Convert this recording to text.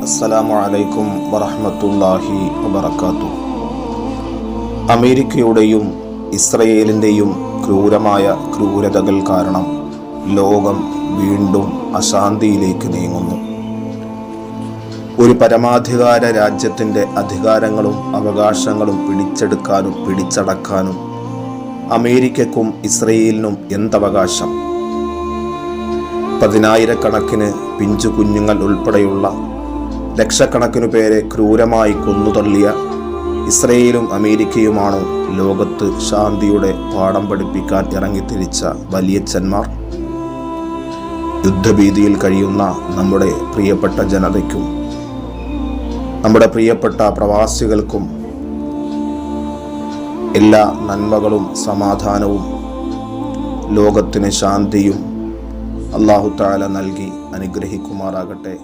അസ്സലാമു അലൈക്കും വറഹ്മത്തുള്ളാഹി വബറകാതുഹു. അമേരിക്കയുടെയും ഇസ്രയേലിൻ്റെയും ക്രൂരമായ ക്രൂരതകൾ കാരണം ലോകം വീണ്ടും അശാന്തിയിലേക്ക് നീങ്ങുന്നു. ഒരു പരമാധികാര രാജ്യത്തിൻ്റെ അധികാരങ്ങളും അവകാശങ്ങളും പിടിച്ചെടുക്കാനും പിടിച്ചടക്കാനും അമേരിക്കക്കും ഇസ്രയേലിനും എന്തവകാശം? പതിനായിരക്കണക്കിന് പിഞ്ചു കുഞ്ഞുങ്ങൾ ഉൾപ്പെടെയുള്ള ലക്ഷക്കണക്കിനു പേരെ ക്രൂരമായി കൊന്നുതള്ളിയ ഇസ്രയേലും അമേരിക്കയുമാണോ ലോകത്ത് ശാന്തിയുടെ പാഠം പഠിപ്പിക്കാൻ ഇറങ്ങിത്തിരിച്ച വലിയച്ഛന്മാർ? യുദ്ധഭീതിയിൽ കഴിയുന്ന നമ്മുടെ പ്രിയപ്പെട്ട ജനതയ്ക്കും നമ്മുടെ പ്രിയപ്പെട്ട പ്രവാസികൾക്കും എല്ലാ നന്മകളും സമാധാനവും ലോകത്തിന് ശാന്തിയും അല്ലാഹു തആല നൽകി അനുഗ്രഹിക്കുമാറാകട്ടെ.